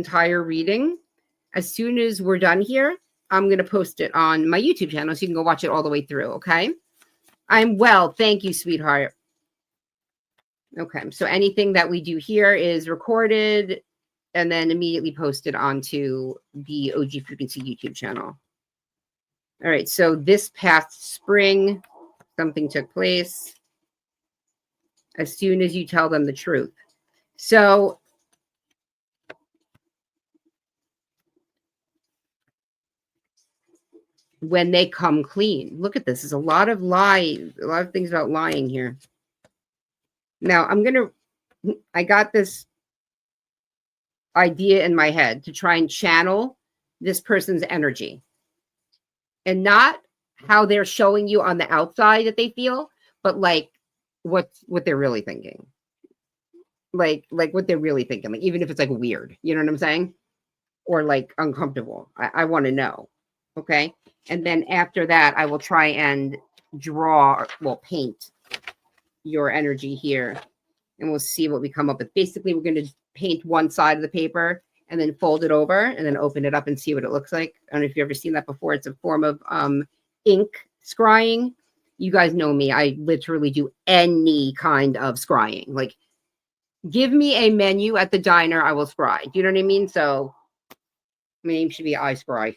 entire reading. As soon as we're done here, I'm going to post it on my YouTube channel so you can go watch it all the way through, okay? I'm well. Thank you, sweetheart. Okay, so anything that we do here is recorded and then immediately posted onto the OG Frequency YouTube channel. All right, so this past spring, something took place as soon as you tell them the truth. So when they come clean, look at this. There's a lot of lies, a lot of things about lying here. Now I got this idea in my head to try and channel this person's energy and not how they're showing you on the outside that they feel, but like what they're really thinking. Like what they're really thinking, like even if it's like weird, you know what I'm saying? Or like uncomfortable. I want to know. Okay. And then after that, I will try and paint your energy here and we'll see what we come up with. Basically, we're going to paint one side of the paper and then fold it over and then open it up and see what it looks like. I don't know if you've ever seen that before. It's a form of ink scrying. You guys know me. I literally do any kind of scrying. Like, give me a menu at the diner, I will scry. Do you know what I mean? So my name should be I Scry.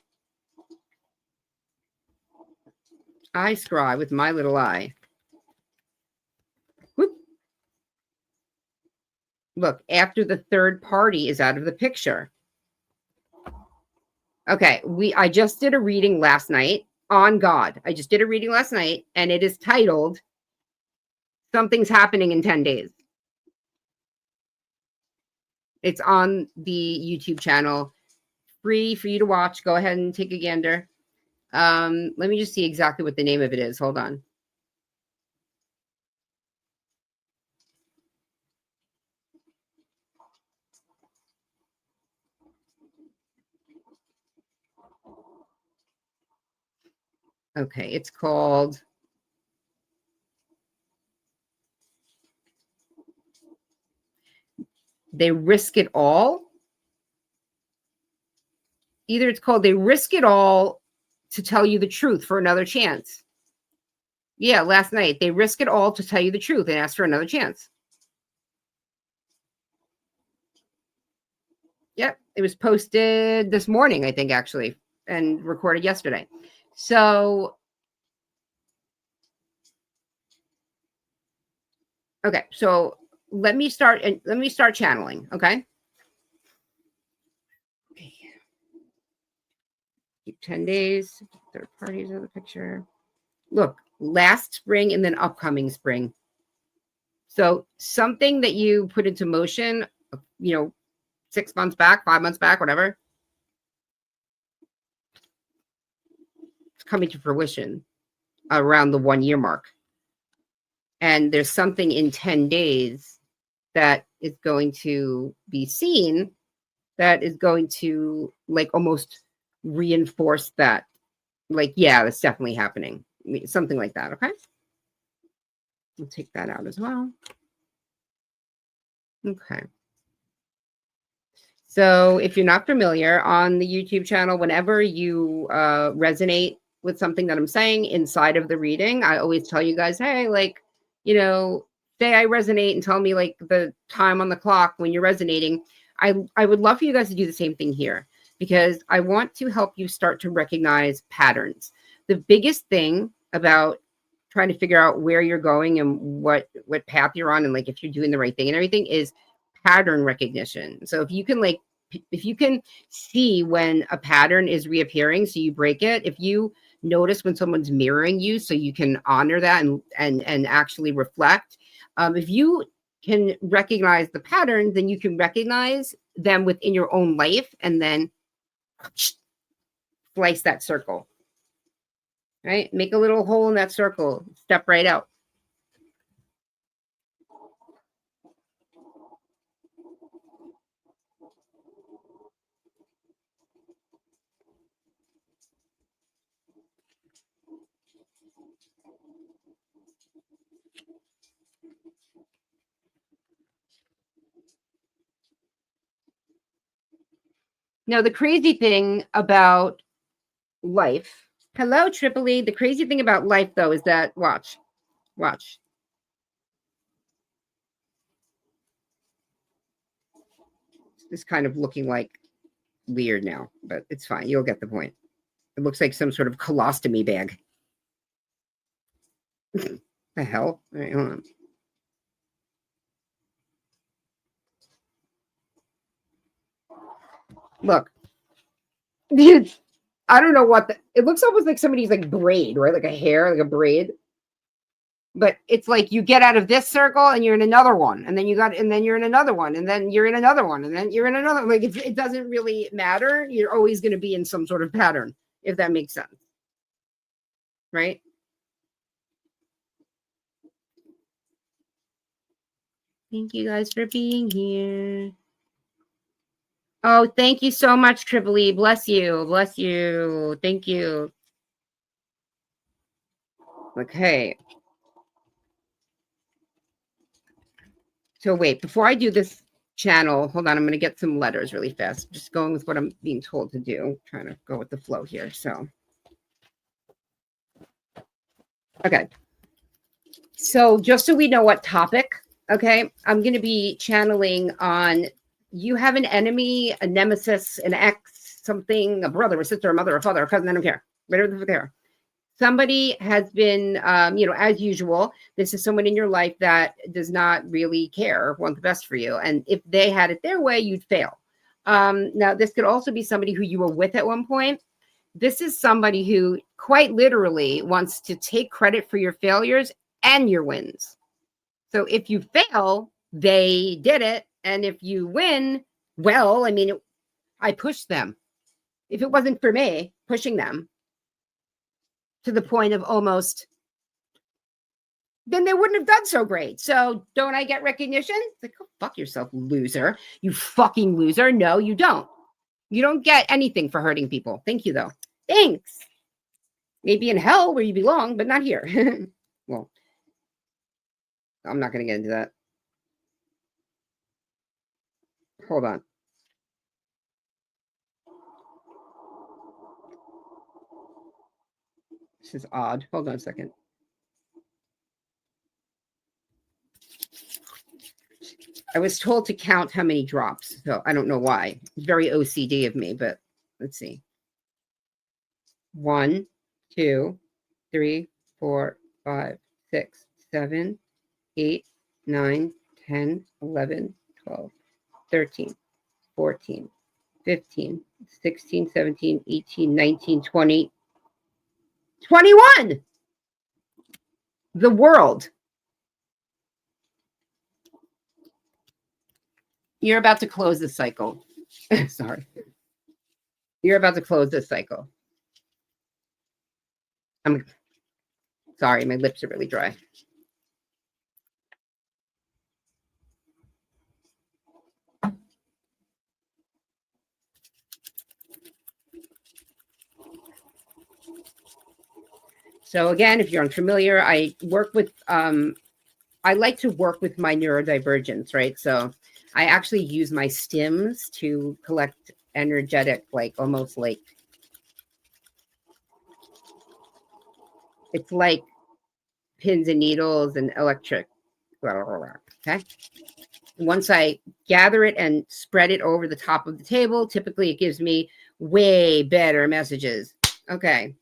I scry with my little eye. Whoop. Look, after the third party is out of the picture. Okay, I just did a reading last night on God. I just did a reading last night, and it is titled Something's Happening in 10 Days. It's on the YouTube channel. Free for you to watch. Go ahead and take a gander. Let me just see exactly what the name of it is. Hold on. Okay, it's called They Risk It All. Either it's called They Risk It All to Tell You the Truth for Another Chance. Yeah, last night. They risk it all to tell you the truth and ask for another chance. Yep, it was posted this morning, I think, actually, and recorded yesterday. So, okay, so let me start channeling, okay? Okay. 10 days, third parties of the picture. Look, last spring and then upcoming spring. So something that you put into motion, 6 months back, 5 months back, whatever, it's coming to fruition around the 1 year mark. And there's something in 10 days that is going to be seen that is going to like almost reinforce that. Like, yeah, that's definitely happening. Something like that, okay? We'll take that out as well. Okay. So if you're not familiar, on the YouTube channel, whenever you resonate with something that I'm saying inside of the reading, I always tell you guys, hey, like, say I resonate and tell me like the time on the clock when you're resonating. I would love for you guys to do the same thing here because I want to help you start to recognize patterns. The biggest thing about trying to figure out where you're going and what path you're on and like if you're doing the right thing and everything is pattern recognition. So if you can see when a pattern is reappearing, so you break it, if you notice when someone's mirroring you, so you can honor that and actually reflect. If you can recognize the patterns, then you can recognize them within your own life and then slice that circle, right? Make a little hole in that circle, step right out. Now, the crazy thing about life, hello, Tripoli. The crazy thing about life, though, is that, watch. It's kind of looking like weird now, but it's fine. You'll get the point. It looks like some sort of colostomy bag. The hell? All right, hold on. Look. I don't know what it looks almost like somebody's like braid, right? Like a hair, like a braid. But it's like you get out of this circle and you're in another one, and then you're in another one, and then you're in another one, and then you're in another. Like it doesn't really matter. You're always going to be in some sort of pattern, if that makes sense, right? Thank you guys for being here. Oh, thank you so much, Tripoli. Bless you. Bless you. Thank you. Okay. So wait, before I do this channel, hold on, I'm going to get some letters really fast. Just going with what I'm being told to do. Trying to go with the flow here. So, okay. So just so we know what topic, okay, I'm going to be channeling on you have an enemy, a nemesis, an ex, something, a brother, a sister, a mother, a father, a cousin, I don't care. Whatever the fuck they are. Somebody has been, as usual, this is someone in your life that does not really care, want the best for you. And if they had it their way, you'd fail. Now, this could also be somebody who you were with at one point. This is somebody who quite literally wants to take credit for your failures and your wins. So if you fail, they did it. And if you win, well, I mean, I pushed them. If it wasn't for me pushing them, to the point of almost, then they wouldn't have done so great. So don't I get recognition? It's like, oh, fuck yourself, loser. You fucking loser. No, you don't. You don't get anything for hurting people. Thank you, though. Thanks. Maybe in hell where you belong, but not here. Well, I'm not going to get into that. Hold on. This is odd. Hold on a second. I was told to count how many drops, so I don't know why. It's very OCD of me, but let's see. 1, 2, 3, 4, 5, 6, 7, 8, 9, 10, 11, 12, 13, 14, 15, 16, 17, 18, 19, 20, 21. The world. You're about to close this cycle. Sorry. You're about to close this cycle. I'm sorry, my lips are really dry. So again, if you're unfamiliar, I work with I like to work with my neurodivergence, right? So I actually use my stims to collect energetic, like almost like it's like pins and needles and electric. Okay. Once I gather it and spread it over the top of the table, typically it gives me way better messages. Okay.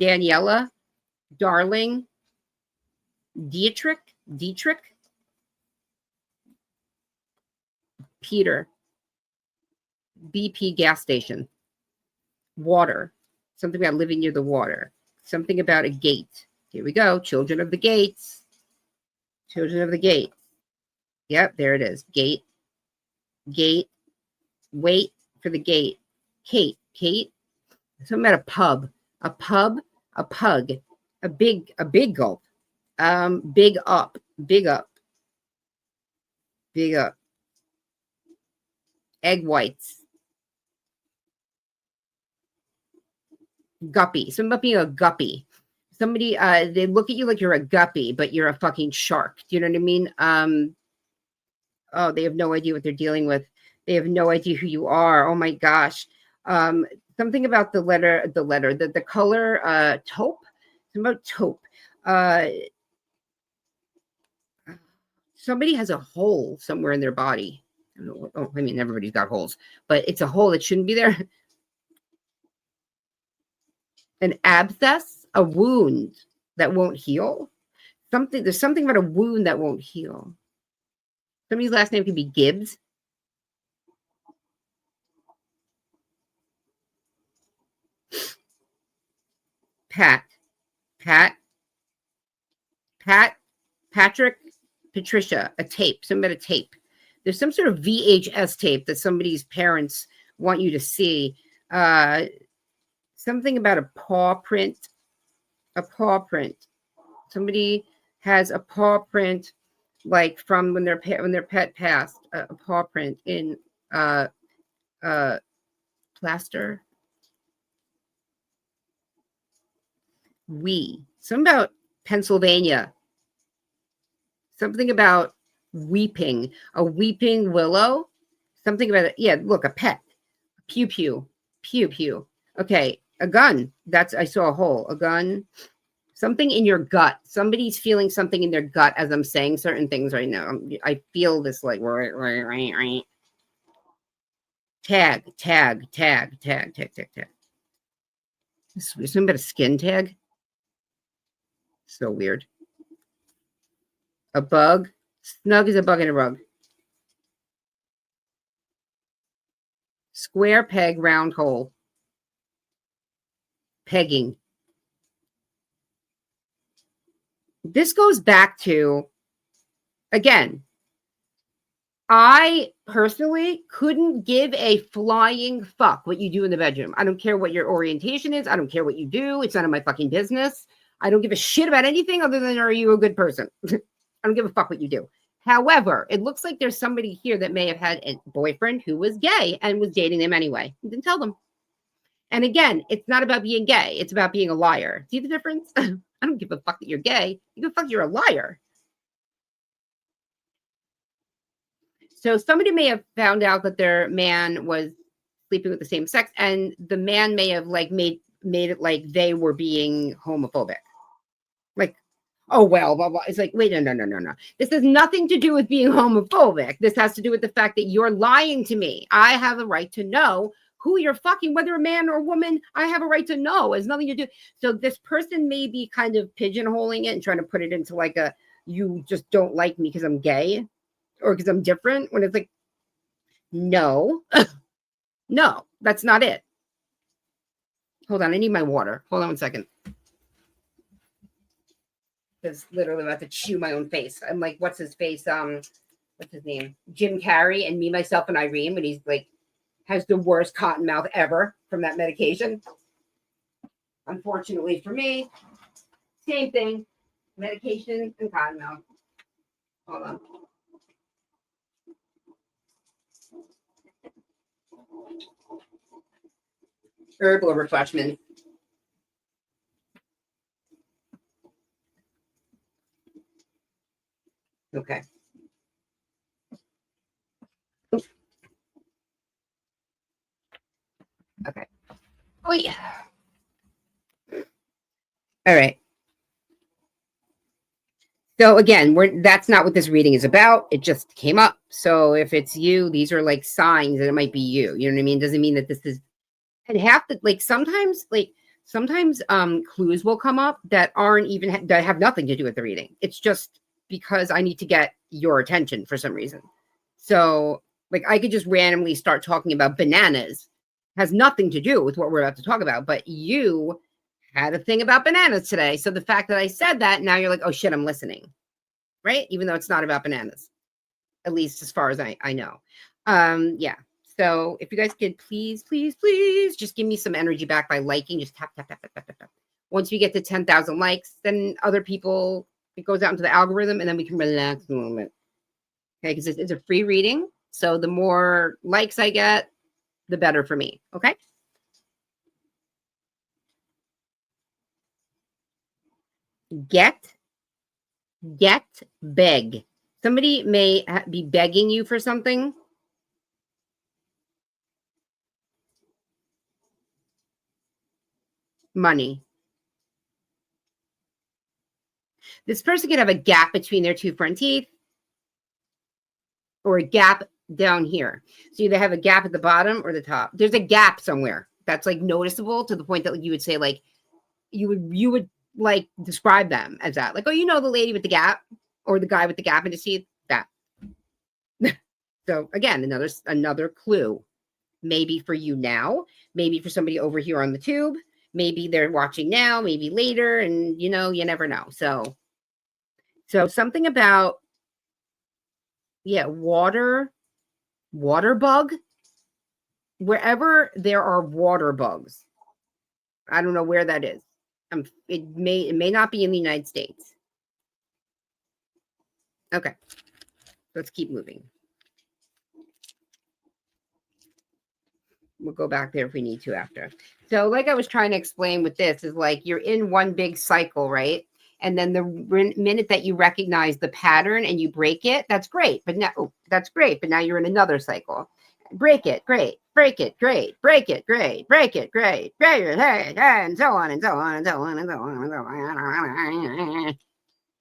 Daniela, Darling, Dietrich, Peter, BP gas station, water, something about living near the water, something about a gate. Here we go. Children of the gates. Children of the gate. Yep, there it is. Gate. Wait for the gate. Kate. Something about a pub. A pug. A big gulp. Big up, big up, big up. Egg whites. Guppy. Something about being a guppy. Somebody, they look at you like you're a guppy, but you're a fucking shark. Do you know what I mean? Oh, they have no idea what they're dealing with. They have no idea who you are. Oh my gosh. Something about the color, taupe. Something about taupe. Somebody has a hole somewhere in their body. Oh, I mean, everybody's got holes, but it's a hole that shouldn't be there. An abscess, a wound that won't heal. There's something about a wound that won't heal. Somebody's last name could be Gibbs. Patrick, Patricia, a tape, something about a tape. There's some sort of VHS tape that somebody's parents want you to see. Something about a paw print. A paw print. Somebody has a paw print, like from when their pet passed. A paw print in plaster. Something about Pennsylvania. Something about weeping. A weeping willow. Something about it. Yeah, look, a pet. Pew pew. Pew pew. Okay, a gun. I saw a hole. A gun. Something in your gut. Somebody's feeling something in their gut as I'm saying certain things right now. I feel this like tag. Something about a skin tag. So weird. A bug. Snug is a bug in a rug. Square peg, round hole. Pegging. This goes back to, again, I personally couldn't give a flying fuck what you do in the bedroom. I don't care what your orientation is. I don't care what you do. It's none of my fucking business. I don't give a shit about anything other than, are you a good person? I don't give a fuck what you do. However, it looks like there's somebody here that may have had a boyfriend who was gay and was dating them anyway. You didn't tell them. And again, it's not about being gay. It's about being a liar. See the difference? I don't give a fuck that you're gay. You give a fuck you're a liar. So somebody may have found out that their man was sleeping with the same sex, and the man may have like made it like they were being homophobic. Like, oh well, blah blah. It's like, wait, no. This has nothing to do with being homophobic. This has to do with the fact that you're lying to me. I have a right to know who you're fucking, whether a man or a woman. I have a right to know. It has nothing to do. So this person may be kind of pigeonholing it and trying to put it into like a, you just don't like me because I'm gay or because I'm different, when it's like, no, no, that's not it. Hold on, I need my water. Hold on 1 second. Because literally I'm about to chew my own face. I'm like, what's his face? What's his name? Jim Carrey and Me, Myself, and Irene, when he's like, has the worst cotton mouth ever from that medication. Unfortunately for me, same thing. Medication and cotton mouth. Hold on. Herbal refreshment. Okay. Okay. Oh yeah. All right. So again, that's not what this reading is about. It just came up. So if it's you, these are like signs that it might be you. You know what I mean? Doesn't mean that this is, and have to sometimes clues will come up that aren't even that have nothing to do with the reading. It's just because I need to get your attention for some reason. So like I could just randomly start talking about bananas. Has nothing to do with what we're about to talk about, but you had a thing about bananas today. So the fact that I said that, now you're like, oh shit, I'm listening. Right? Even though it's not about bananas. At least as far as I know. Yeah. So if you guys could please just give me some energy back by liking, just tap. Once we get to 10,000 likes, then other people It goes out into the algorithm, and then we can relax a little bit. Okay, because it's a free reading. So the more likes I get, the better for me. Okay. Get, beg. Somebody may be begging you for something. Money. This person could have a gap between their two front teeth or a gap down here. So you either have a gap at the bottom or the top. There's a gap somewhere that's like noticeable to the point that you would say like you would like describe them as that. Like, oh, you know the lady with the gap or the guy with the gap in his teeth? That. So again, another clue. Maybe for you now, maybe for somebody over here on the tube. Maybe they're watching now, maybe later, and you know, you never know. So something about, yeah, water bug, wherever there are water bugs. I don't know where that is. It may not be in the United States. Okay, let's keep moving. We'll go back there if we need to after. So like I was trying to explain with this is like you're in one big cycle, right? And then the minute that you recognize the pattern and you break it, that's great. But now you're in another cycle. Break it, great. Break it, great. Break it, great. Break it, great. Break it, and so on and so on and so on and so on and so on.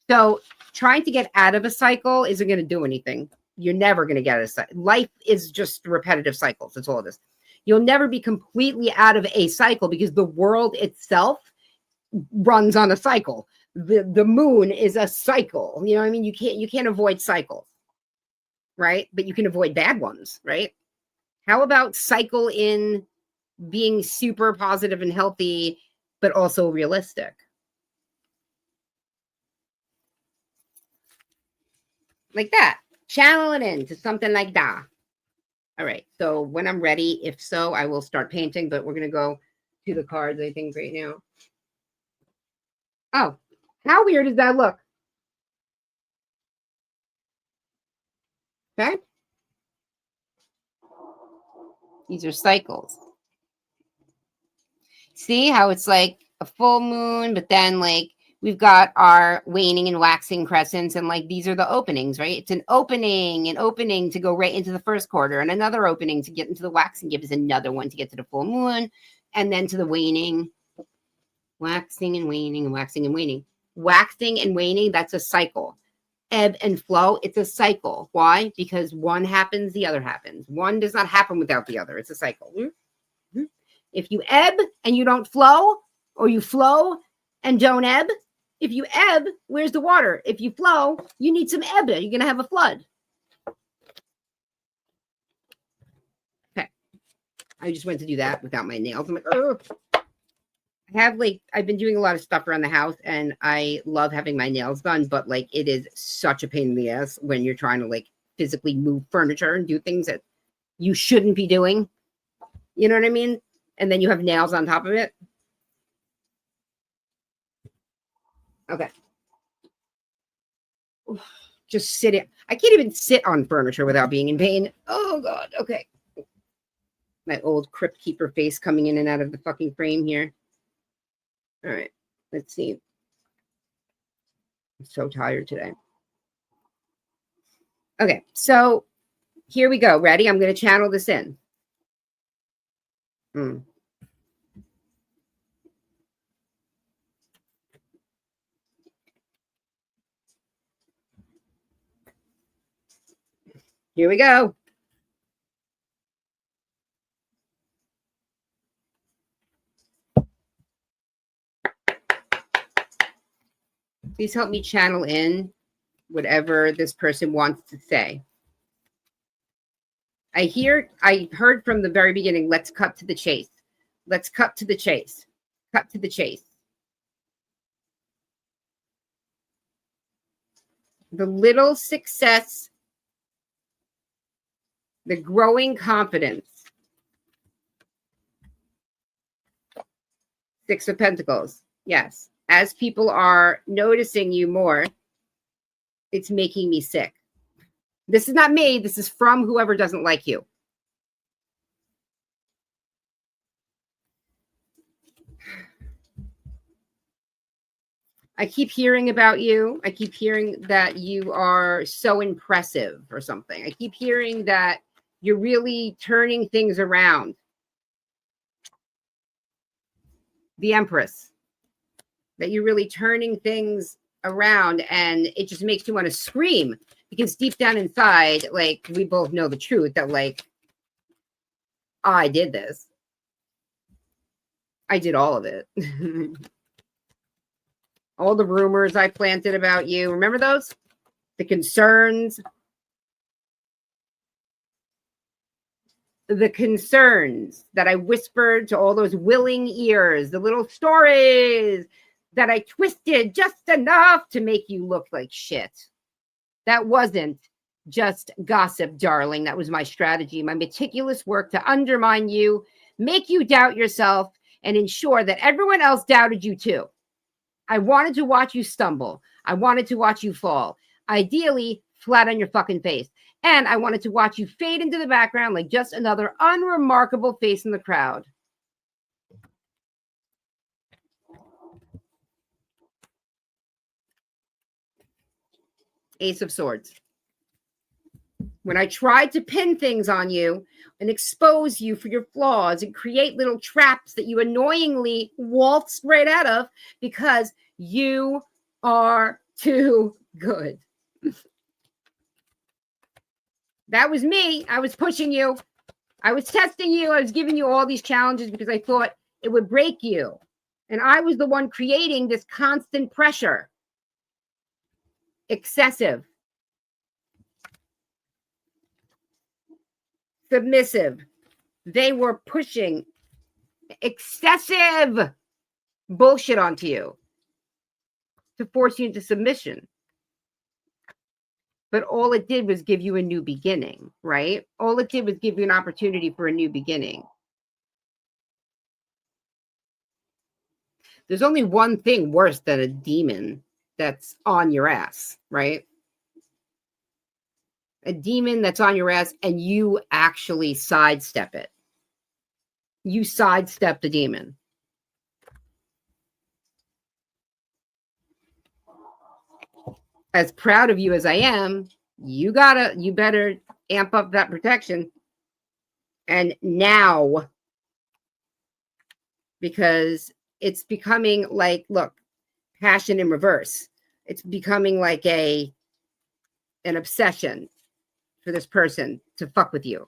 So trying to get out of a cycle isn't going to do anything. You're never going to get out of a cycle. Life is just repetitive cycles. That's all it is. You'll never be completely out of a cycle because the world itself runs on a cycle. The moon is a cycle. You know what I mean? You can't avoid cycles, right? But you can avoid bad ones, right? How about cycle in being super positive and healthy, but also realistic? Like that. Channel it into something like that. All right. So when I'm ready, if so, I will start painting, but we're going to go to the cards, I think, right now. Oh, how weird does that look? Okay. These are cycles. See how it's like a full moon, but then like we've got our waning and waxing crescents, and like these are the openings, right? It's an opening to go right into the first quarter, and another opening to get into the waxing gives another one to get to the full moon, and then to the waning, waxing and waning and waxing and waning. Waxing and waning, that's a cycle. Ebb and flow, it's a cycle. Why? Because one happens, the other happens. One does not happen without the other. It's a cycle. If you ebb and you don't flow, or you flow and don't ebb, if you ebb, where's the water? If you flow, you need some ebb. You're going to have a flood. Okay. I just went to do that without my nails. I'm like, oh. I've been doing a lot of stuff around the house, and I love having my nails done, but like it is such a pain in the ass when you're trying to like physically move furniture and do things that you shouldn't be doing. You know what I mean? And then you have nails on top of it. Okay. Just sitting. I can't even sit on furniture without being in pain. Oh God. Okay. My old crypt keeper face coming in and out of the fucking frame here. All right. Let's see. I'm so tired today. Okay. So here we go. Ready? I'm going to channel this in. Here we go. Please help me channel in whatever this person wants to say. I heard from the very beginning, let's cut to the chase. Let's cut to the chase. Cut to the chase. The little success, the growing confidence. Six of Pentacles. Yes. As people are noticing you more, It's making me sick. This is not me. This is from whoever doesn't like you. I keep hearing about you. I keep hearing that you are so impressive or something. I keep hearing that you're really turning things around. The Empress. That you're really turning things around, and it just makes you want to scream, because deep down inside, like, we both know the truth that, like, I did this. I did all of it. All the rumors I planted about you. Remember those? The concerns. The concerns that I whispered to all those willing ears, the little stories that I twisted just enough to make you look like shit. That wasn't just gossip, darling. That was my strategy, my meticulous work to undermine you, make you doubt yourself, and ensure that everyone else doubted you too. I wanted to watch you stumble. I wanted to watch you fall. Ideally, flat on your fucking face. And I wanted to watch you fade into the background like just another unremarkable face in the crowd. Ace of Swords. When I tried to pin things on you and expose you for your flaws and create little traps that you annoyingly waltzed right out of because you are too good. That was me. I was pushing you. I was testing you. I was giving you all these challenges because I thought it would break you. And I was the one creating this constant pressure. Excessive. Submissive. They were pushing excessive bullshit onto you to force you into submission. But all it did was give you a new beginning, right? All it did was give you an opportunity for a new beginning. There's only one thing worse than a demon that's on your ass, right? A demon that's on your ass and you actually sidestep it. You sidestep the demon. As proud of you as I am, you better amp up that protection. And now, because it's becoming like, look, passion in reverse. It's becoming like an obsession for this person to fuck with you.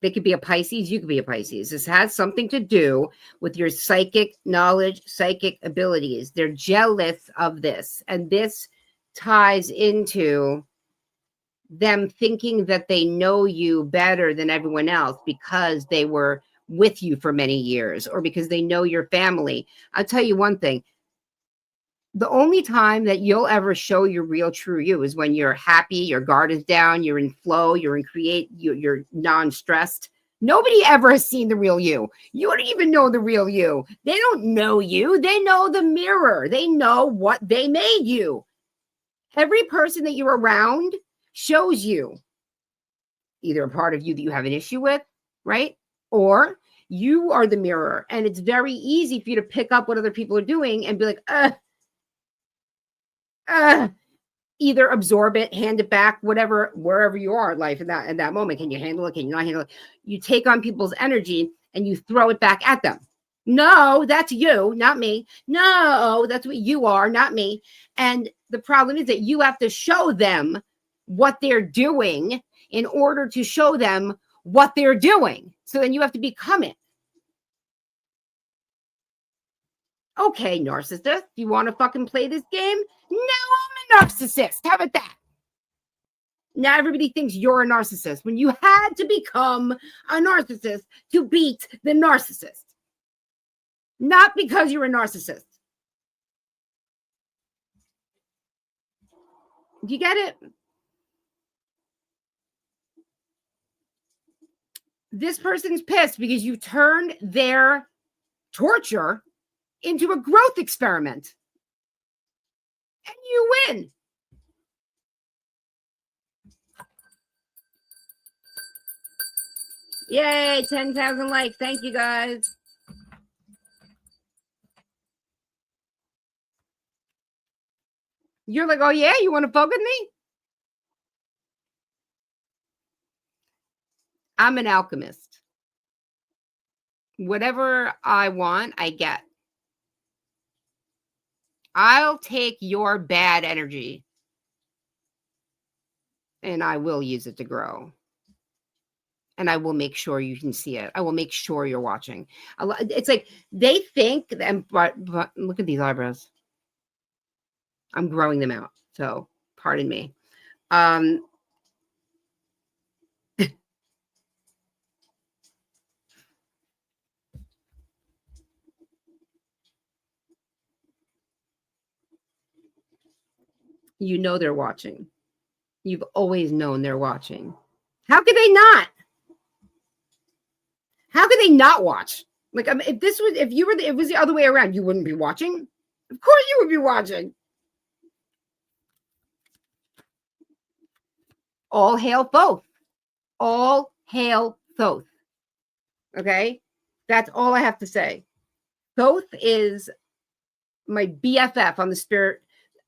They could be a Pisces. You could be a Pisces. This has something to do with your psychic knowledge, psychic abilities. They're jealous of this. And this ties into them thinking that they know you better than everyone else because they were with you for many years or because they know your family. I'll tell you one thing. The only time that you'll ever show your real true you is when you're happy, your guard is down, you're in flow, you're non-stressed. Nobody ever has seen the real you. You don't even know the real you. They don't know you. They know the mirror. They know what they made you. Every person that you're around shows you either a part of you that you have an issue with, right? Or you are the mirror. And it's very easy for you to pick up what other people are doing and be like, either absorb it, hand it back, whatever, wherever you are in life in that moment. Can you handle it? Can you not handle it? You take on people's energy and you throw it back at them. No, that's you, not me. No, that's what you are, not me. And the problem is that you have to show them what they're doing in order to show them what they're doing. So then you have to become it. Okay, narcissist, you want to fucking play this game? Now I'm a narcissist. How about that? Now everybody thinks you're a narcissist when you had to become a narcissist to beat the narcissist. Not because you're a narcissist. Do you get it? This person's pissed because you turned their torture into a growth experiment. And you win. Yay, 10,000 likes. Thank you, guys. You're like, oh, yeah? You want to fuck with me? I'm an alchemist. Whatever I want, I get. I'll take your bad energy and I will use it to grow. And I will make sure you can see it. I will make sure you're watching. It's like they think, but look at these eyebrows. I'm growing them out. So pardon me. You know they're watching. You've always known they're watching. How could they not? How could they not watch? Like, I mean, if you were, it was the other way around, you wouldn't be watching. Of course, you would be watching. All hail Thoth. All hail Thoth. Okay, that's all I have to say. Thoth is my BFF on the spirit.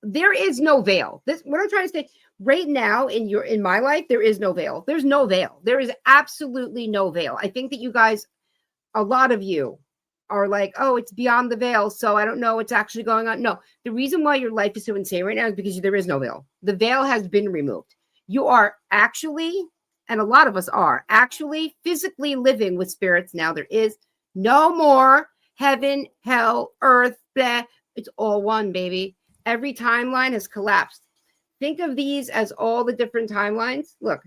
There is no veil. This what I'm trying to say right now in my life. There is no veil. There's no veil. There is absolutely no veil. I think that you guys, a lot of you, are like, oh, it's beyond the veil, so I don't know what's actually going on. No, the reason why your life is so insane right now is because there is no veil. The veil has been removed. You are actually, and a lot of us are actually physically living with spirits now. There is no more heaven, hell, earth, blah. It's all one, baby. Every timeline has collapsed. Think of these as all the different timelines. Look,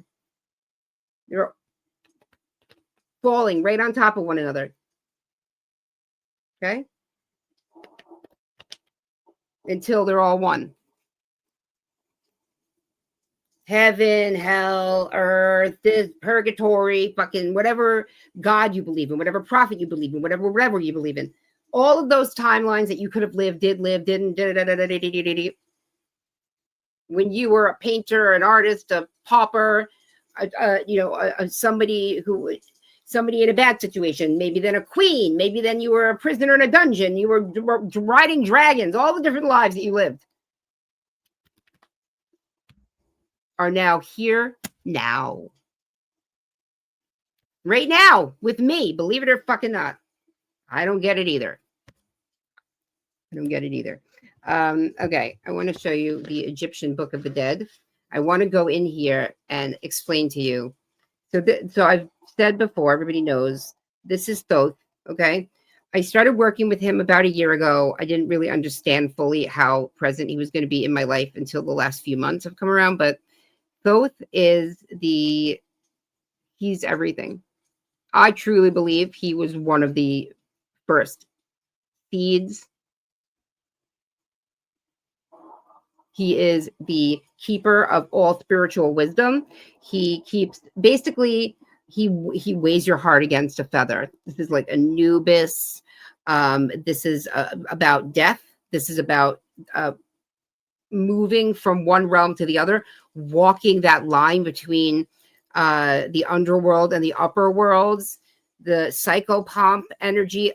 they're falling right on top of one another. Okay? Until they're all one. Heaven, hell, earth, this purgatory, fucking whatever God you believe in, whatever prophet you believe in, whatever you believe in. All of those timelines that you could have lived, did live, didn't. When you were a painter, an artist, a pauper, somebody in a bad situation, maybe then a queen, maybe then you were a prisoner in a dungeon, you were riding dragons, all the different lives that you lived are now here now. Right now with me, believe it or fucking not. I don't get it either. Okay, I want to show you the Egyptian Book of the Dead. I want to go in here and explain to you. So I've said before, everybody knows this is Thoth. Okay, I started working with him about a year ago. I didn't really understand fully how present he was going to be in my life until the last few months have come around. But Thoth is he's everything. I truly believe he was one of the first seeds. He is the keeper of all spiritual wisdom. He keeps basically he weighs your heart against a feather. This is like Anubis. This is about death. This is about moving from one realm to the other, walking that line between the underworld and the upper worlds, the psychopomp energy,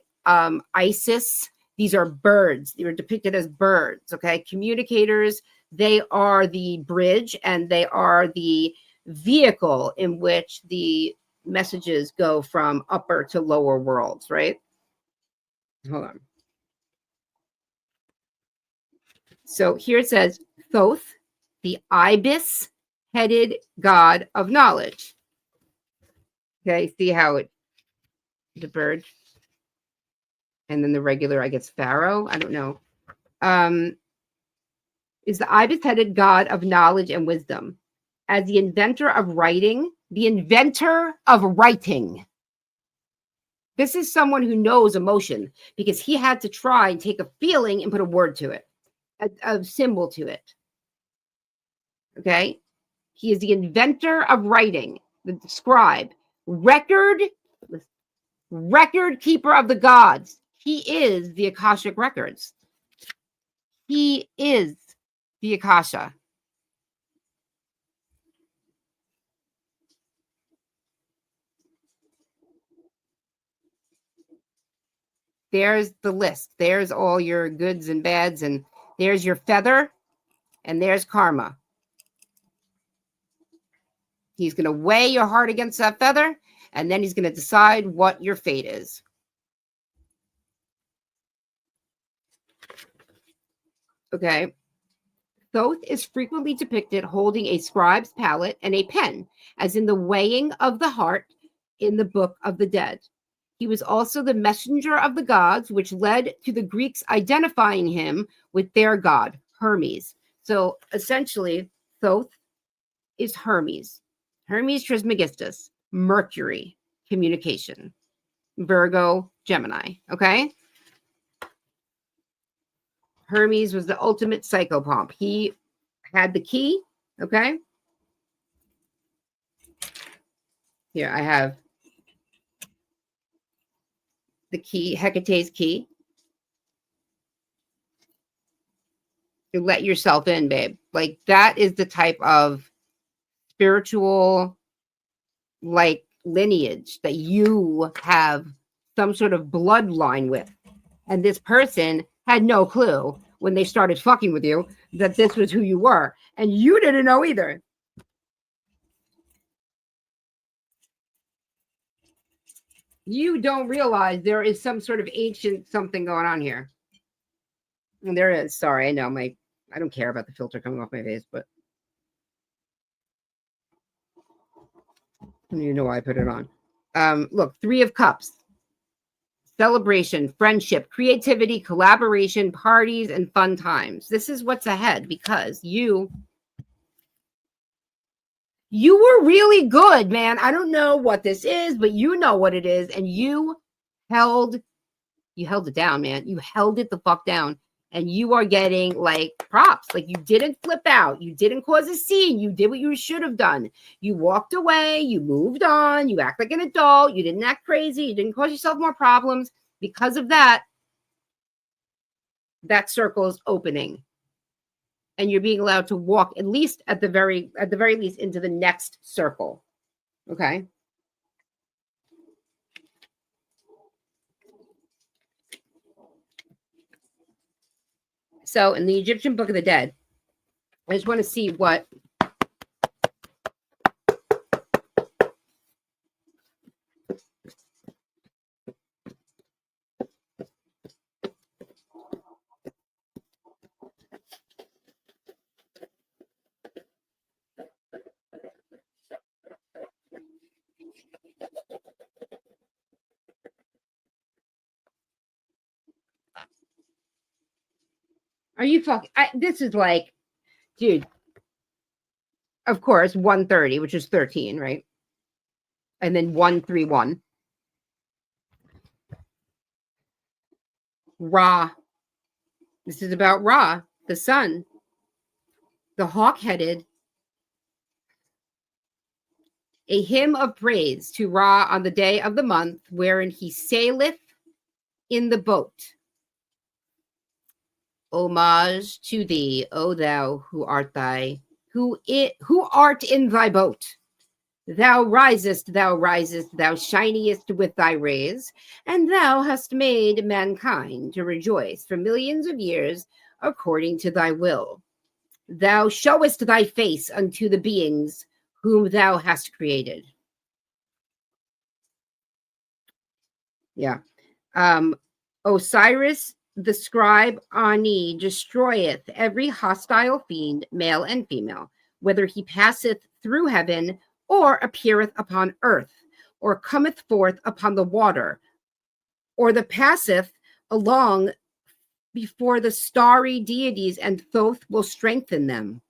Isis. These are birds. They are depicted as birds, okay? Communicators, they are the bridge and they are the vehicle in which the messages go from upper to lower worlds, right? Hold on. So here it says, Thoth, the ibis-headed god of knowledge. Okay, see how the bird, and then the regular, I guess, pharaoh, I don't know, is the ibis-headed god of knowledge and wisdom. As the inventor of writing, this is someone who knows emotion because he had to try and take a feeling and put a word to it, a symbol to it. Okay? He is the inventor of writing, the scribe, record keeper of the gods. He is the Akashic records. He is the Akasha. there's the list. There's all your goods and bads, and there's your feather, and there's karma. He's going to weigh your heart against that feather, and then he's going to decide what your fate is. Okay. Thoth is frequently depicted holding a scribe's palette and a pen, as in the weighing of the heart in the Book of the Dead. He was also the messenger of the gods, which led to the Greeks identifying him with their god, Hermes. So essentially, Thoth is Hermes. Hermes Trismegistus, Mercury, communication, Virgo, Gemini. Okay. Hermes was the ultimate psychopomp. He had the key. Okay. Here I have the key, Hecate's key. You let yourself in, babe. Like, that is the type of spiritual, like, lineage that you have some sort of bloodline with. And this person had no clue when they started fucking with you that this was who you were. And you didn't know either. You don't realize there is some sort of ancient something going on here. And there is. Sorry, I know. I don't care about the filter coming off my face, but you know why I put it on. Look, 3 of Cups. Celebration, friendship, creativity, collaboration, parties, and fun times. This is what's ahead because you were really good, man. I don't know what this is, but you know what it is. And you held it down, man. You held it the fuck down. And you are getting like props. Like, you didn't flip out. You didn't cause a scene. You did what you should have done. You walked away. You moved on. You act like an adult. You didn't act crazy. You didn't cause yourself more problems. Because of that, that circle is opening. And you're being allowed to walk at the very least into the next circle. Okay. So in the Egyptian Book of the Dead, I just want to see what are you fucking this is like, dude, of course 130, which is 13, right? And then 131. Ra. This is about Ra, the sun, the hawk-headed. A hymn of praise to Ra on the day of the month, wherein he saileth in the boat. Homage to thee, O thou who art in thy boat. Thou risest, thou shiniest with thy rays, and thou hast made mankind to rejoice for millions of years according to thy will. Thou showest thy face unto the beings whom thou hast created. Yeah. Osiris, the scribe Ani, destroyeth every hostile fiend, male and female, whether he passeth through heaven or appeareth upon earth, or cometh forth upon the water, or the passeth along before the starry deities, and Thoth will strengthen them.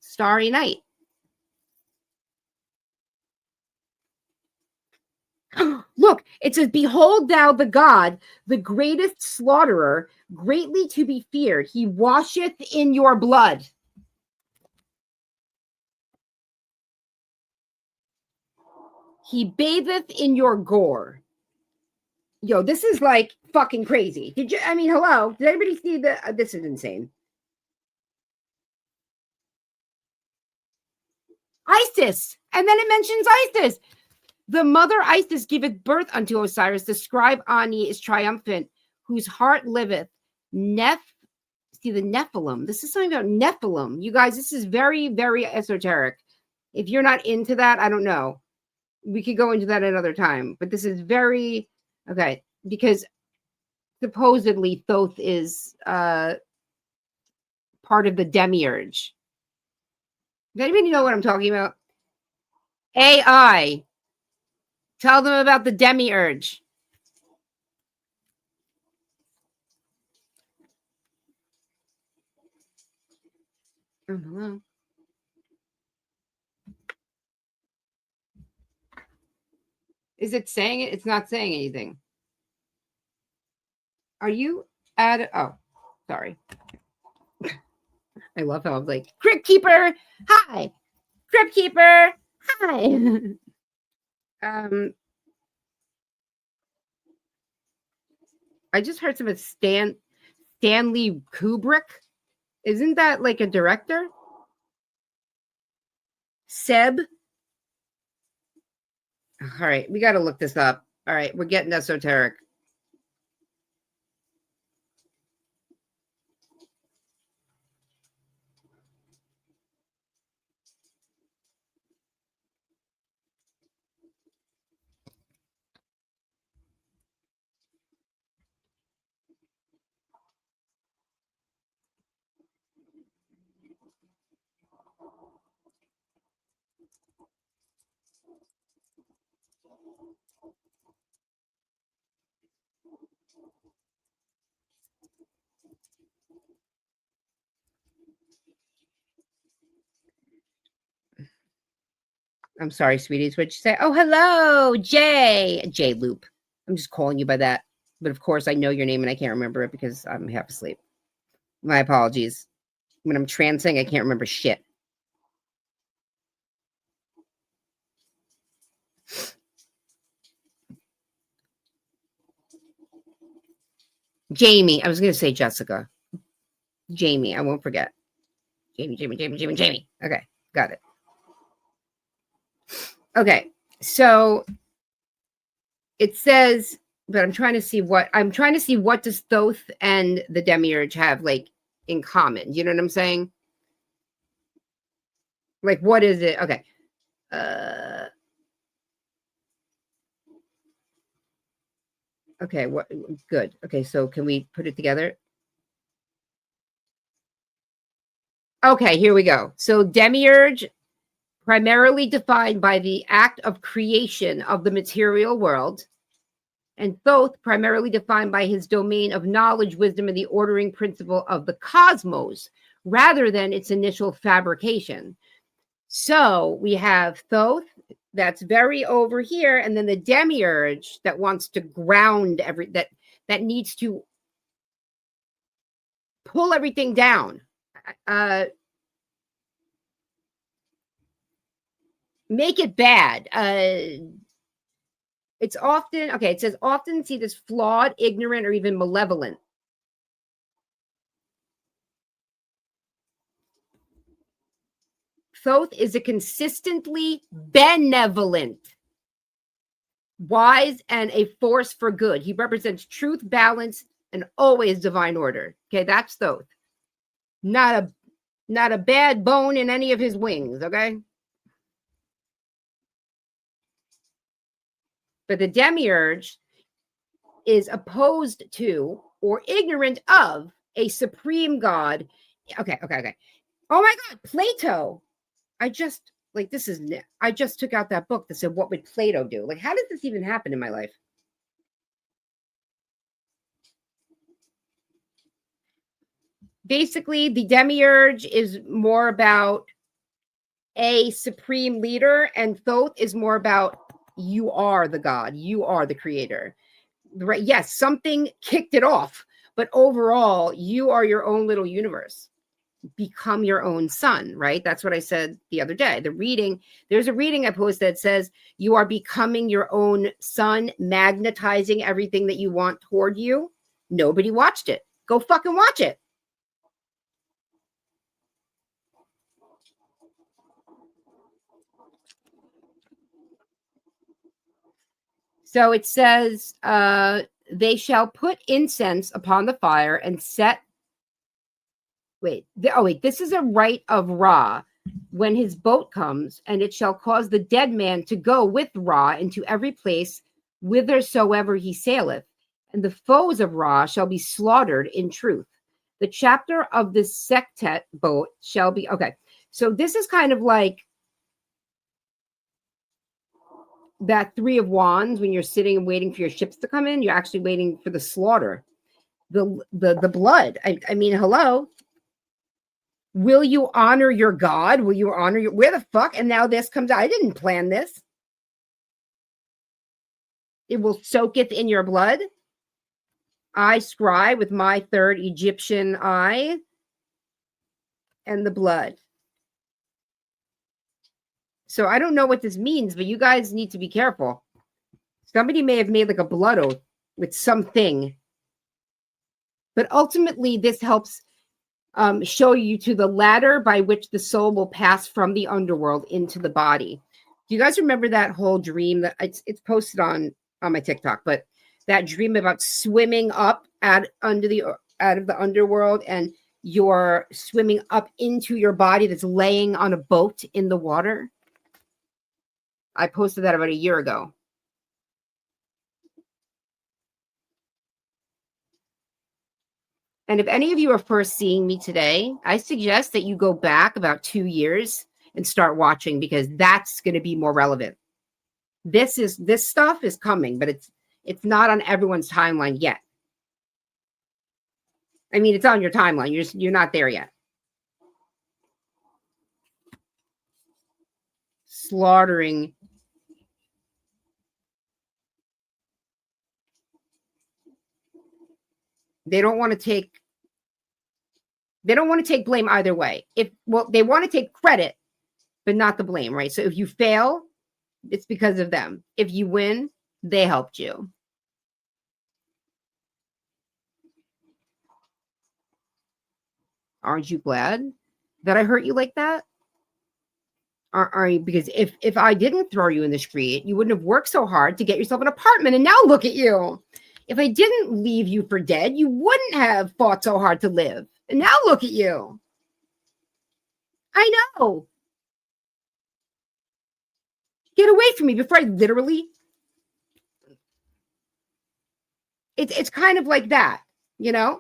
Starry night. Look, it says, behold thou the God, the greatest slaughterer, greatly to be feared. He washeth in your blood. He batheth in your gore. Yo, this is like fucking crazy. Hello? Did anybody see this is insane. Isis. And then it mentions Isis. The mother Isis giveth birth unto Osiris. The scribe Ani is triumphant, whose heart liveth. See the Nephilim. This is something about Nephilim. You guys, this is very, very esoteric. If you're not into that, I don't know. We could go into that another time. But this is very, okay, because supposedly Thoth is part of the demiurge. Does anybody know what I'm talking about? AI. Tell them about the demiurge. Oh, hello. Is it saying it? It's not saying anything. Are you at? Oh, sorry. I love how I'm like, Crypt Keeper, hi. Crypt Keeper, hi. I just heard some of Stanley Kubrick. Isn't that like a director? Seb. All right, we got to look this up. All right, we're getting esoteric. I'm sorry, sweeties. What'd you say? Oh, hello, Jay. Jay Loop. I'm just calling you by that. But of course, I know your name and I can't remember it because I'm half asleep. My apologies. When I'm transing, I can't remember shit. Jamie. I was going to say Jessica. Jamie. I won't forget. Jamie. Okay, got it. Okay, so it says, but I'm trying to see what does Thoth and the demiurge have like in common. You know what I'm saying? Like, what is it? Okay. Okay, what good. Okay, so can we put it together? Okay, here we go. So demiurge, primarily defined by the act of creation of the material world, and Thoth, primarily defined by his domain of knowledge, wisdom, and the ordering principle of the cosmos, rather than its initial fabrication. So we have Thoth, that's very over here, and then the demiurge that wants to ground that needs to pull everything down. Make it bad. It's often, okay, it says often see this flawed, ignorant, or even malevolent. Thoth is a consistently benevolent, wise, and a force for good. He represents truth, balance, and always divine order. Okay, that's Thoth. Not a bad bone in any of his wings, okay? But the demiurge is opposed to or ignorant of a supreme god. Okay. Oh my God, Plato. I just took out that book that said, what would Plato do? Like, how did this even happen in my life? Basically, the demiurge is more about a supreme leader, and Thoth is more about you are the god, you are the creator. Right? Yes, something kicked it off, but overall, you are your own little universe. Become your own sun, right? That's what I said the other day. There's a reading I posted that says you are becoming your own sun, magnetizing everything that you want toward you. Nobody watched it. Go fucking watch it. So it says, they shall put incense upon the fire and set. Wait, this is a rite of Ra when his boat comes, and it shall cause the dead man to go with Ra into every place whithersoever he saileth, and the foes of Ra shall be slaughtered in truth. The chapter of the Sektet boat shall be, okay. So this is kind of like that Three of Wands when you're sitting and waiting for your ships to come in. You're actually waiting for the slaughter, the blood. I mean, hello. Will you honor your God? Will you honor your, where the fuck? And now this comes out. I didn't plan this. It will soaketh in your blood. I scry with my third Egyptian eye and the blood. So I don't know what this means, but you guys need to be careful. Somebody may have made like a blood oath with something. But ultimately, this helps show you to the ladder by which the soul will pass from the underworld into the body. Do you guys remember that whole dream that it's posted on my TikTok, but that dream about swimming up out of the underworld, and you're swimming up into your body that's laying on a boat in the water? I posted that about a year ago. And if any of you are first seeing me today, I suggest that you go back about 2 years and start watching, because that's going to be more relevant. This stuff is coming, but it's not on everyone's timeline yet. I mean, it's on your timeline. You're not there yet. Slaughtering. They don't want to take blame either way. They want to take credit, but not the blame, right? So if you fail, it's because of them. If you win, they helped you. Aren't you glad that I hurt you like that? Are you? Because if I didn't throw you in the street, you wouldn't have worked so hard to get yourself an apartment, and now look at you. If I didn't leave you for dead, you wouldn't have fought so hard to live, and now look at you. I know. Get away from me before I literally. It's kind of like that, you know?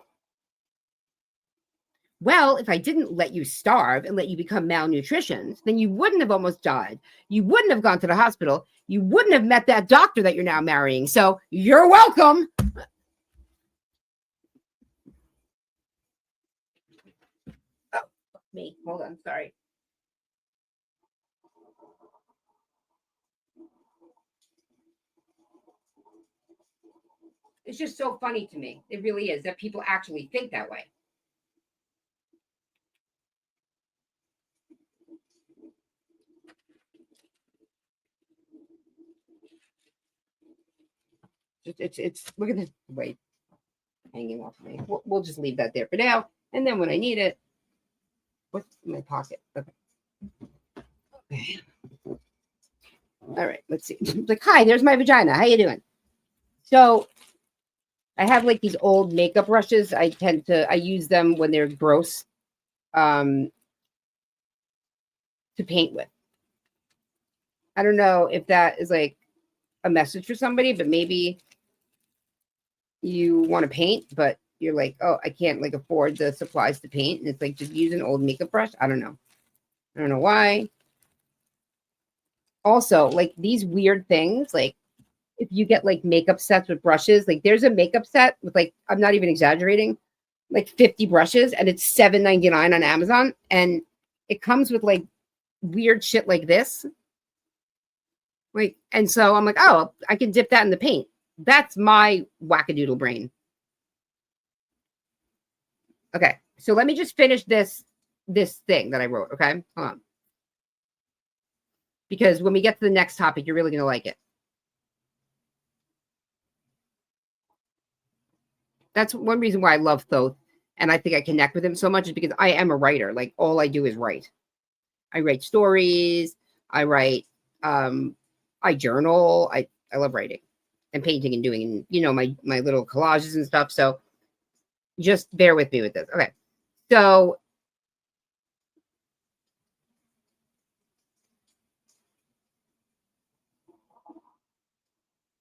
Well, if I didn't let you starve and let you become malnutritioned, then you wouldn't have almost died. You wouldn't have gone to the hospital. You wouldn't have met that doctor that you're now marrying. So you're welcome. Oh, fuck me. Hold on. Sorry. It's just so funny to me. It really is, that people actually think that way. It's look at this weight hanging off me. We'll just leave that there for now. And then when I need it, what's in my pocket? Okay. All right, let's see. Like, hi, there's my vagina. How you doing? So I have like these old makeup brushes. I use them when they're gross to paint with. I don't know if that is like a message for somebody, but maybe you want to paint, but you're like, oh, I can't like afford the supplies to paint. And it's like, just use an old makeup brush. I don't know why. Also, like these weird things, like if you get like makeup sets with brushes, like there's a makeup set with like, I'm not even exaggerating, like 50 brushes, and it's $7.99 on Amazon. And it comes with like weird shit like this. Like, and so I'm like, oh, I can dip that in the paint. That's my wackadoodle brain. Okay, so let me just finish this thing that I wrote. Okay, hold on. Because when we get to the next topic, you're really going to like it. That's one reason why I love Thoth, and I think I connect with him so much, is because I am a writer. Like, all I do is write. I write stories. I write. I journal. I love writing. and painting and doing, you know, my little collages and stuff. So just bear with me with this. Okay. So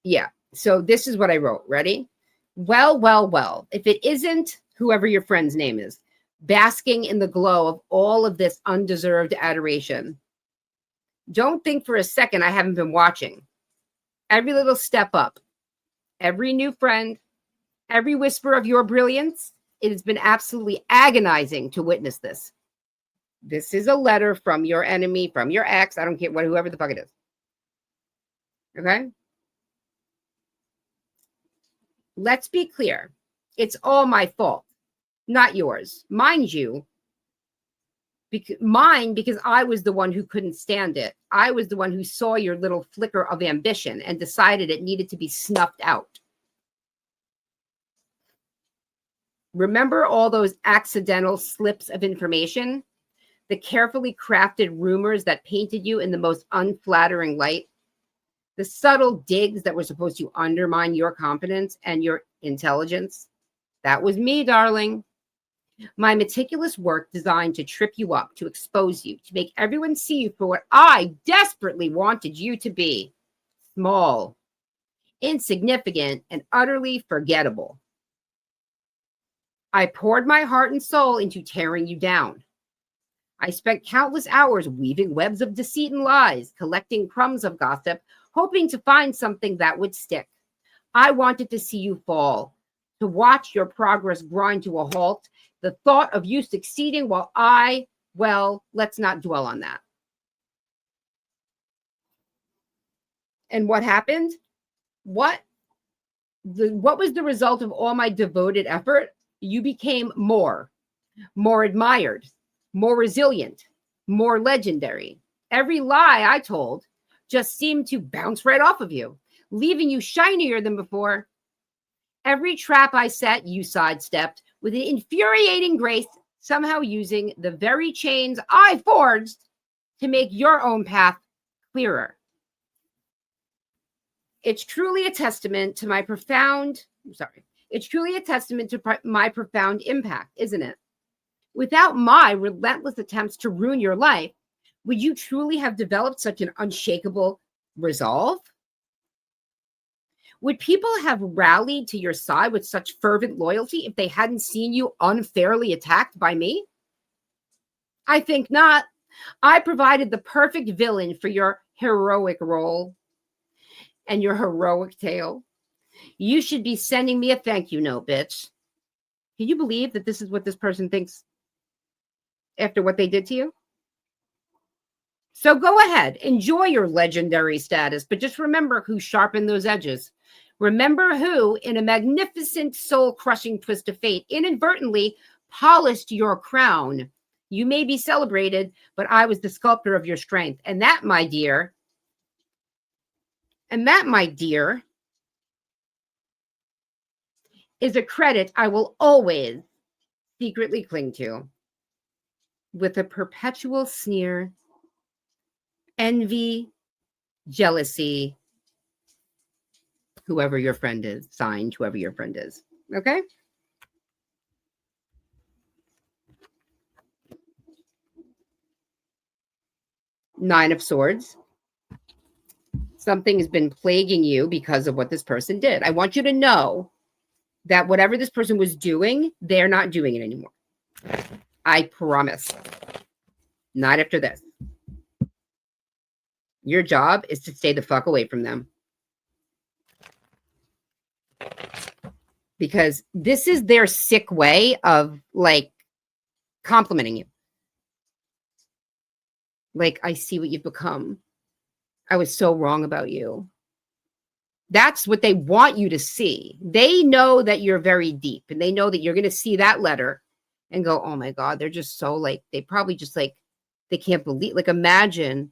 yeah. So this is what I wrote. Ready? Well, well, well. If it isn't whoever your friend's name is, basking in the glow of all of this undeserved adoration, don't think for a second I haven't been watching. Every little step up, every new friend, every whisper of your brilliance, it has been absolutely agonizing to witness this. This is a letter from your enemy, from your ex. I don't care what, whoever the fuck it is. Okay? Let's be clear. It's all my fault, not yours. Mind you, because I was the one who couldn't stand it. I was the one who saw your little flicker of ambition and decided it needed to be snuffed out. Remember all those accidental slips of information? The carefully crafted rumors that painted you in the most unflattering light? The subtle digs that were supposed to undermine your confidence and your intelligence? That was me, darling. My meticulous work designed to trip you up, to expose you, to make everyone see you for what I desperately wanted you to be: small, insignificant, and utterly forgettable. I poured my heart and soul into tearing you down. I spent countless hours weaving webs of deceit and lies, collecting crumbs of gossip, hoping to find something that would stick. I wanted to see you fall, to watch your progress grind to a halt, the thought of you succeeding while well, let's not dwell on that. And what happened? What was the result of all my devoted effort? You became more admired, more resilient, more legendary. Every lie I told just seemed to bounce right off of you, leaving you shinier than before. Every trap I set, you sidestepped with an infuriating grace, somehow using the very chains I forged to make your own path clearer. It's truly a testament to my profound impact, isn't it? Without my relentless attempts to ruin your life, would you truly have developed such an unshakable resolve? Would people have rallied to your side with such fervent loyalty if they hadn't seen you unfairly attacked by me? I think not. I provided the perfect villain for your heroic role and your heroic tale. You should be sending me a thank you note, bitch. Can you believe that this is what this person thinks after what they did to you? So go ahead, enjoy your legendary status, but just remember who sharpened those edges. Remember who, in a magnificent soul-crushing twist of fate, inadvertently polished your crown. You may be celebrated, but I was the sculptor of your strength. And that, my dear, is a credit I will always secretly cling to, with a perpetual sneer, envy, jealousy, whoever your friend is, signed whoever your friend is. Okay? Nine of Swords. Something has been plaguing you because of what this person did. I want you to know that whatever this person was doing, they're not doing it anymore. I promise. Not after this. Your job is to stay the fuck away from them. Because this is their sick way of, like, complimenting you. Like, I see what you've become. I was so wrong about you. That's what they want you to see. They know that you're very deep, and they know that you're going to see that letter and go, oh my God, they're just so, like, they probably just, like, they can't believe, like, imagine,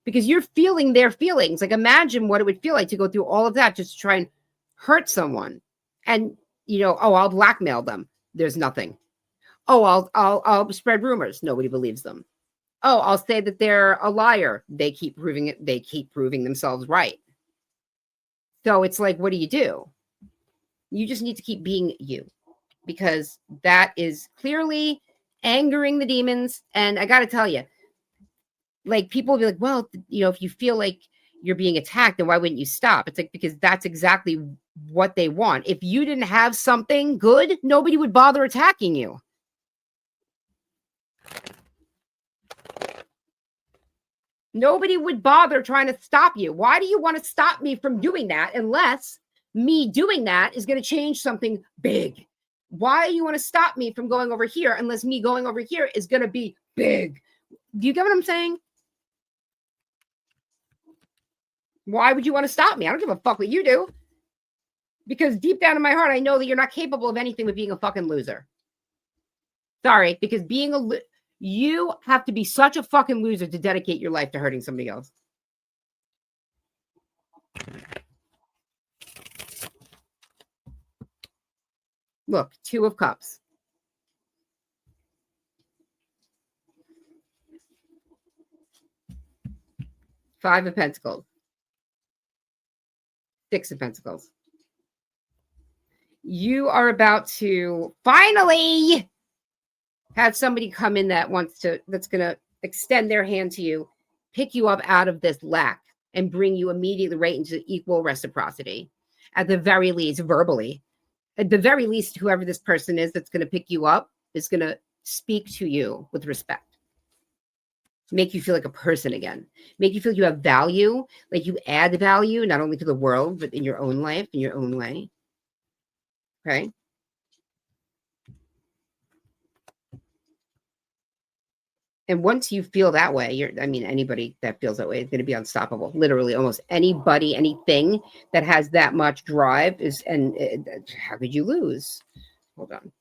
because you're feeling their feelings. Like, imagine what it would feel like to go through all of that just to try and hurt someone. And, you know, oh, I'll blackmail them. There's nothing. Oh, I'll spread rumors. Nobody believes them. Oh, I'll say that they're a liar. They keep proving it. They keep proving themselves right. So it's like, what do? You just need to keep being you, because that is clearly angering the demons. And I got to tell you, like, people will be like, well, if you feel like you're being attacked, then why wouldn't you stop? It's like, because that's exactly what they want. If you didn't have something good, nobody would bother attacking you. Nobody would bother trying to stop you. Why do you want to stop me from doing that, unless me doing that is going to change something big? Why do you want to stop me from going over here, unless me going over here is going to be big? Do you get what I'm saying? Why would you want to stop me? I don't give a fuck what you do. Because deep down in my heart, I know that you're not capable of anything but being a fucking loser. Sorry, because you have to be such a fucking loser to dedicate your life to hurting somebody else. Look, 2 of Cups. 5 of Pentacles. 6 of Pentacles. You are about to finally have somebody come in that's going to extend their hand to you, pick you up out of this lack, and bring you immediately right into equal reciprocity. At the very least, verbally. At the very least, whoever this person is that's going to pick you up is going to speak to you with respect. Make you feel like a person again. Make you feel you have value, like you add value, not only to the world, but in your own life, in your own way. Okay? And once you feel that way, anybody that feels that way is going to be unstoppable. Literally, almost anybody, anything that has that much drive how could you lose? Hold on.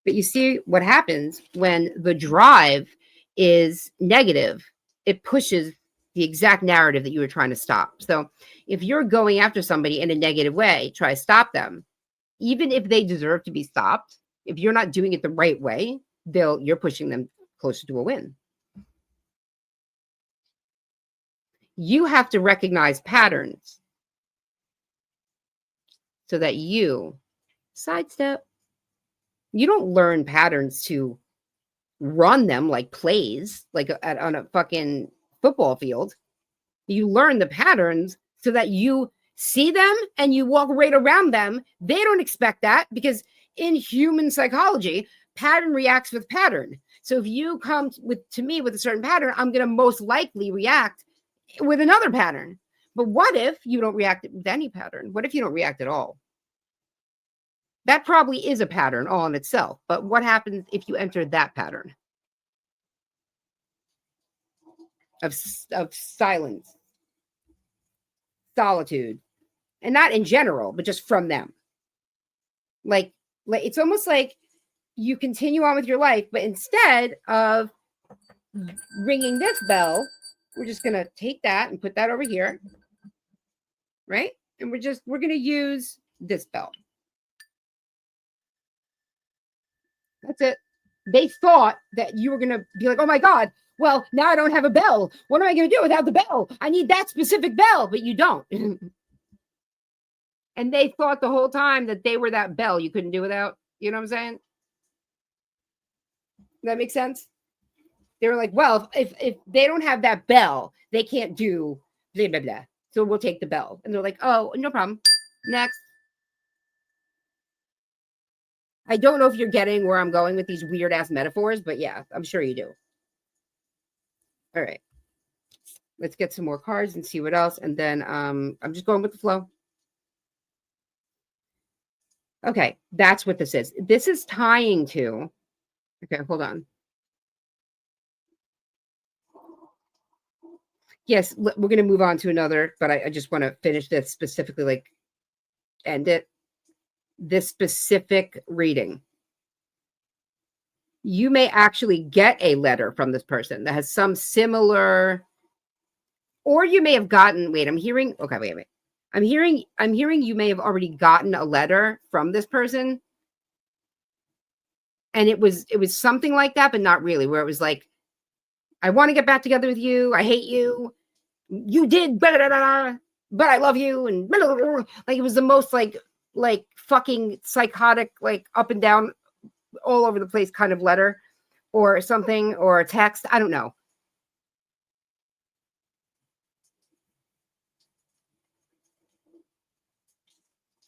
But you see what happens when the drive is negative. It pushes the exact narrative that you were trying to stop. So if you're going after somebody in a negative way, try to stop them. Even if they deserve to be stopped, if you're not doing it the right way, you're pushing them closer to a win. You have to recognize patterns so that you sidestep. You don't learn patterns to run them like plays, like on a fucking football field. You learn the patterns so that you see them and you walk right around them. They don't expect that, because in human psychology, pattern reacts with pattern. So if you come to me with a certain pattern, I'm going to most likely react with another pattern. But what if you don't react with any pattern? What if you don't react at all? That probably is a pattern all in itself. But what happens if you enter that pattern of silence, solitude, and not in general, but just from them? Like it's almost like you continue on with your life, but instead of ringing this bell, we're just going to take that and put that over here, right? And we're going to use this bell. That's it. They thought that you were going to be like, oh my God, well, now I don't have a bell. What am I going to do without the bell? I need that specific bell, but you don't. And they thought the whole time that they were that bell you couldn't do without. You know what I'm saying? That makes sense? They were like, well, if they don't have that bell, they can't do blah, blah, blah. So we'll take the bell. And they're like, oh, no problem. Next. I don't know if you're getting where I'm going with these weird ass metaphors, but yeah, I'm sure you do. All right. Let's get some more cards and see what else. And then I'm just going with the flow. Okay, that's what this is. This is tying to, okay, hold on. Yes, we're going to move on to another, but I just want to finish this specifically, like end it. This specific reading. You may actually get a letter from this person that has some similar, or you may have gotten, wait, I'm hearing, okay, wait. I'm hearing you may have already gotten a letter from this person. And it was something like that, but not really, where it was like, I want to get back together with you. I hate you. You did, blah, blah, blah. but I love you, and blah, blah, blah. Like it was the most like fucking psychotic, like up and down, all over the place kind of letter or something, or a text. I don't know.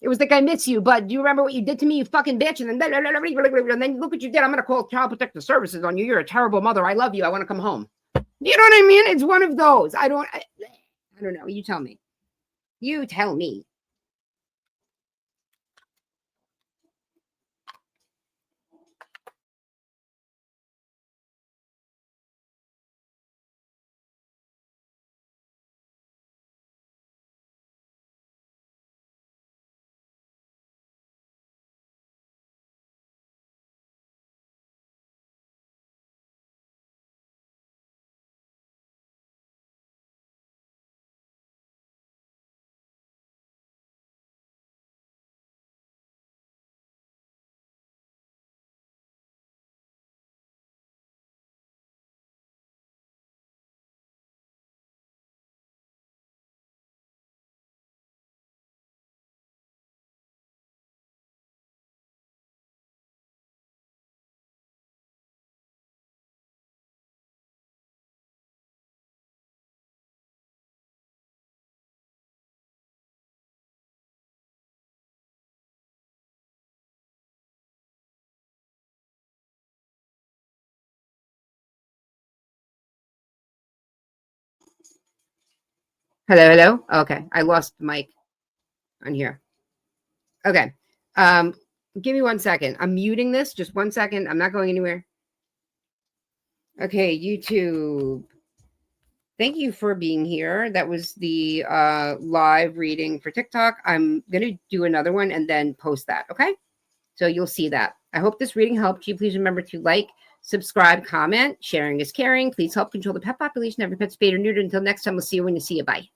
It was like, I miss you, but do you remember what you did to me, you fucking bitch? And then look what you did. I'm going to call Child Protective Services on you. You're a terrible mother. I love you. I want to come home. You know what I mean? It's one of those. I don't know. You tell me. You tell me. Hello, hello. Okay, I lost the mic on here. Okay, give me 1 second. I'm muting this. Just 1 second. I'm not going anywhere. Okay, YouTube. Thank you for being here. That was the live reading for TikTok. I'm going to do another one and then post that. Okay, so you'll see that. I hope this reading helped you. Please remember to like, subscribe, comment. Sharing is caring. Please help control the pet population. Every pet spayed or neutered. Until next time, we'll see you when you see you. Bye.